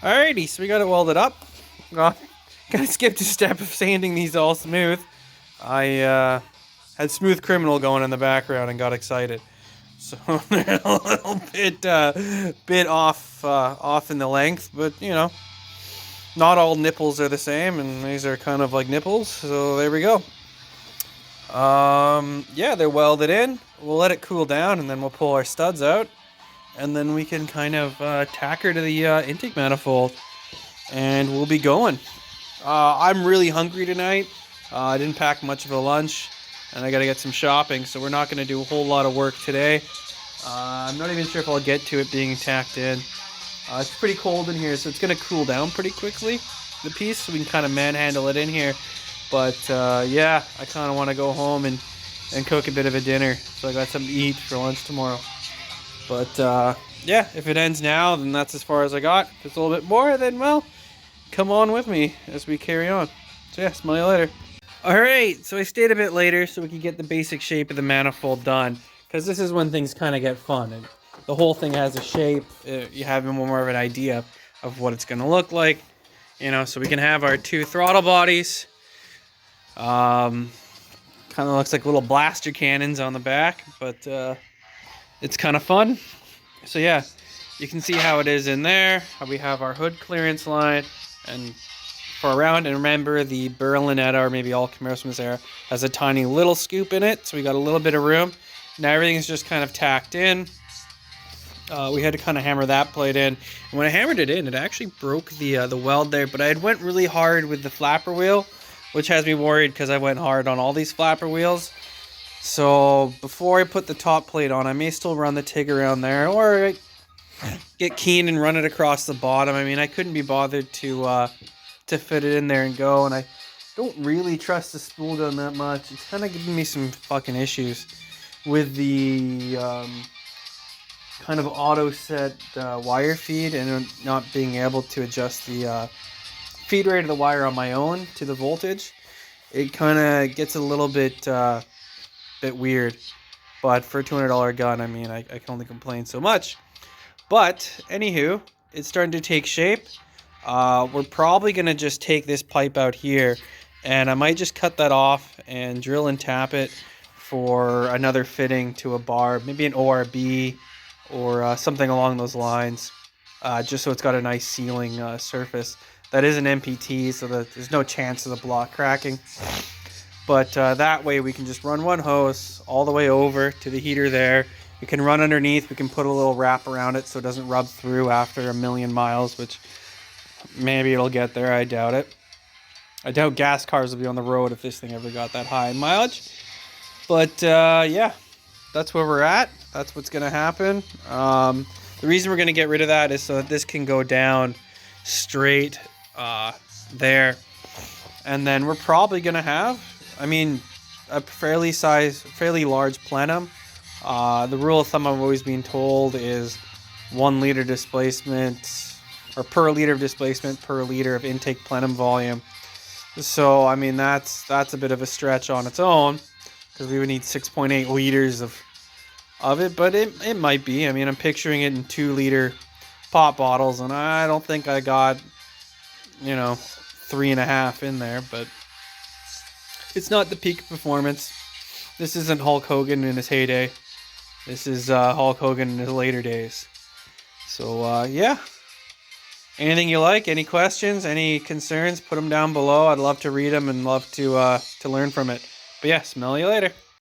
Alrighty, so we got it welded up. Gotta skip a step of sanding these all smooth. I had Smooth Criminal going in the background and got excited. So they're a little bit off in the length, but you know, not all nipples are the same, and these are kind of like nipples. So there we go. Yeah, they're welded in. We'll let it cool down, and then we'll pull our studs out, and then we can kind of tack her to the intake manifold, and we'll be going. I'm really hungry tonight. I didn't pack much of a lunch, and I gotta get some shopping, so we're not gonna do a whole lot of work today. I'm not even sure if I'll get to it being tacked in. It's pretty cold in here, so it's gonna cool down pretty quickly, the piece, so we can kind of manhandle it in here. But yeah, I kind of want to go home and cook a bit of a dinner, so I got something to eat for lunch tomorrow. But yeah, if it ends now, then that's as far as I got. If it's a little bit more, then well, come on with me as we carry on. So yeah, smell you later. Alright, so I stayed a bit later so we could get the basic shape of the manifold done, because this is when things kind of get fun. And the whole thing has a shape. You have more of an idea of what it's going to look like. You know, so we can have our two throttle bodies. Kind of looks like little blaster cannons on the back, but it's kind of fun. So yeah, you can see how it is in there. We have our hood clearance line and for around, and remember the Berlinetta, or maybe all Camaros from this era, has a tiny little scoop in it, so we got a little bit of room. Now everything's just kind of tacked in. We had to kind of hammer that plate in, and when I hammered it in, it actually broke the weld there, but I had went really hard with the flapper wheel, which has me worried because I went hard on all these flapper wheels. So before I put the top plate on, I may still run the TIG around there, or get keen and run it across the bottom. I mean, I couldn't be bothered to fit it in there and go, and I don't really trust the spool gun that much. It's kind of giving me some fucking issues with the kind of auto set wire feed, and not being able to adjust the feed rate of the wire on my own to the voltage. It kind of gets a little bit weird, but for a $200 gun, I mean, I can only complain so much. But anywho, it's starting to take shape. We're probably gonna just take this pipe out here, and I might just cut that off and drill and tap it for another fitting to a bar, maybe an ORB or something along those lines, just so it's got a nice sealing surface. That is an MPT, so that there's no chance of the block cracking. But that way we can just run one hose all the way over to the heater there. We can run underneath. We can put a little wrap around it so it doesn't rub through after a million miles, which maybe it'll get there. I doubt it. I doubt gas cars will be on the road if this thing ever got that high in mileage. But yeah, that's where we're at. That's what's going to happen. The reason we're going to get rid of that is so that this can go down straight there, and then we're probably gonna have, I mean, a fairly large plenum. The rule of thumb I've always been told is 1 liter displacement, or per liter of displacement per liter of intake plenum volume. So I mean, that's a bit of a stretch on its own, because we would need 6.8 liters of it, but it might be. I mean, I'm picturing it in 2-liter pop bottles, and I don't think I got, you know, 3.5 in there, but it's not the peak performance. This isn't Hulk Hogan in his heyday. This is Hulk Hogan in his later days. So yeah, anything you like, any questions, any concerns, put them down below. I'd love to read them and love to learn from it. But yeah, smell you later.